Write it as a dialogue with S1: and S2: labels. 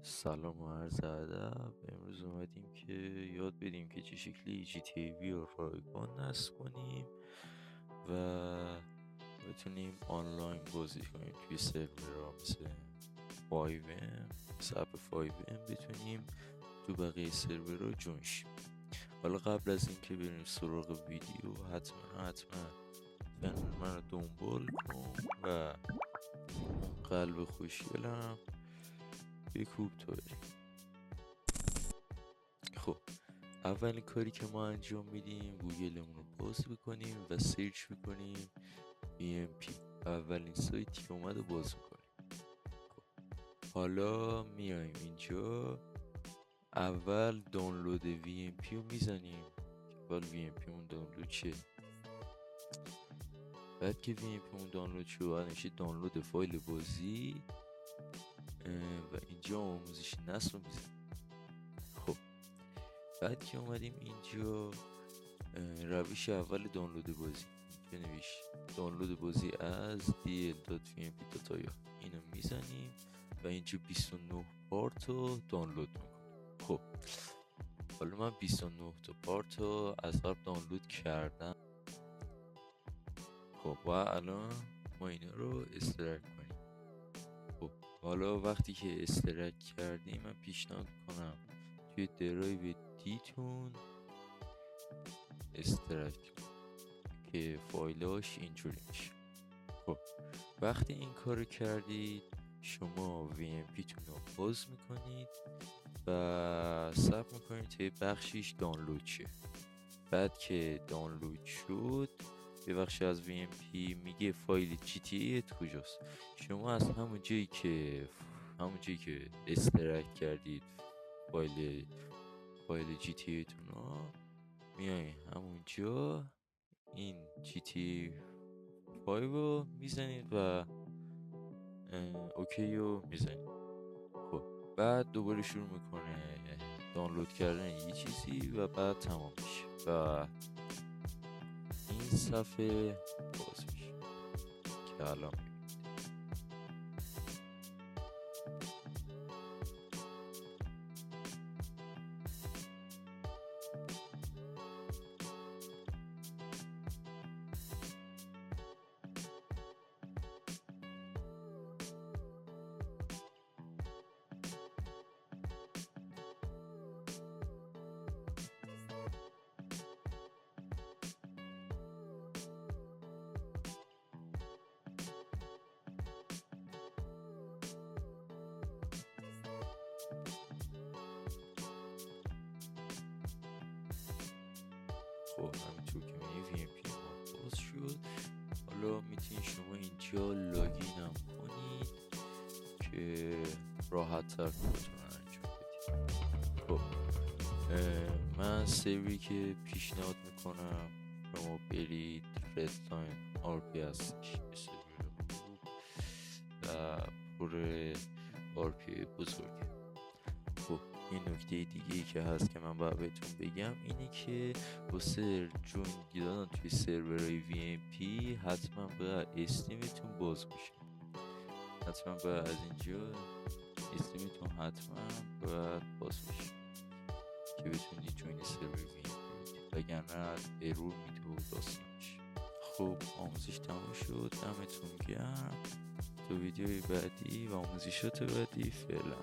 S1: سلام و عرض ادب. امروز اومدیم که یاد بدیم که چه شکلی GTA رو رایگان نصب کنیم و بتونیم آنلاین بازی کنیم توی سرورها مثل 5M، مثل اپ 5M بتونیم تو بقیه سرورها جون شیم. حالا قبل از اینکه بریم سراغ ویدیو حتما چنل من رو دنبال کن و اون قلب خوشگلم بکوب تا بریم. خب اولین کاری که ما انجام میدیم گوگلمون رو باز میکنیم و سرچ میکنیم VMP. اولین سایتی که اومد رو باز میکنیم. خب حالا میایم اینجا، اول دانلود VMP رو میزنیم. اول VMP اون دانلود شه. بعد که VMP اون دانلود شد نشه دانلود فایل بازی و اینجا آموزش نصب رو میزنیم. خب بعد که اومدیم اینجا روش اول دانلود بازی بنویش دانلود بازی از dl.vmp.io اینو میزنیم و اینجا 29 پارت رو دانلود میکنیم. خب حالا من 29 تا پارت رو از قبل دانلود کردم. خب و الان ما اینا رو استرک کنیم. خب حالا وقتی که استرک کردیم من پیشنهاد کنم توی درایو دیتون استرک که فایلاش اینجوری میشه. خب وقتی این کارو کردید شما VMP تون رو باز میکنید و صبر میکنید تا بخشیش دانلود شه. بعد که دانلود شد یه بخشی از VMP میگه فایل GTA کجاست. شما از همون جایی که استرک کردید فایل GTA تون رو میای همونجا این GTA 5 رو میزنید و اوکی رو میزنید. خب بعد دوباره شروع میکنه دانلود کردن یه چیزی و بعد تمام میشه و این صفحه باز میشه که الان خب همینطور که می‌بینی VMP ما باز شد. حالا میتونید شما اینجا لاگین هم کنید که راحت تر کارتون رو انجام بدید. خب من سروری که پیشنهاد میکنم شما برید Redline RP هستش، سرور خوب و پر RP بزرگ. خب این نکته دیگه ای که هست که من باید بهتون بگم اینه که واسه جون گیران توی سرورهای VMP حتما باید استیمتون باز باشه. حتما باید از اینجا استیمتون حتما باید باز باشه که بتونید جوین سرور VMP بدید، وگرنه ارور میده و داستانش. خب آموزش تموم شد، دمتون گرم. تا ویدیوی بعدی و آموزشات بعدی فعلا.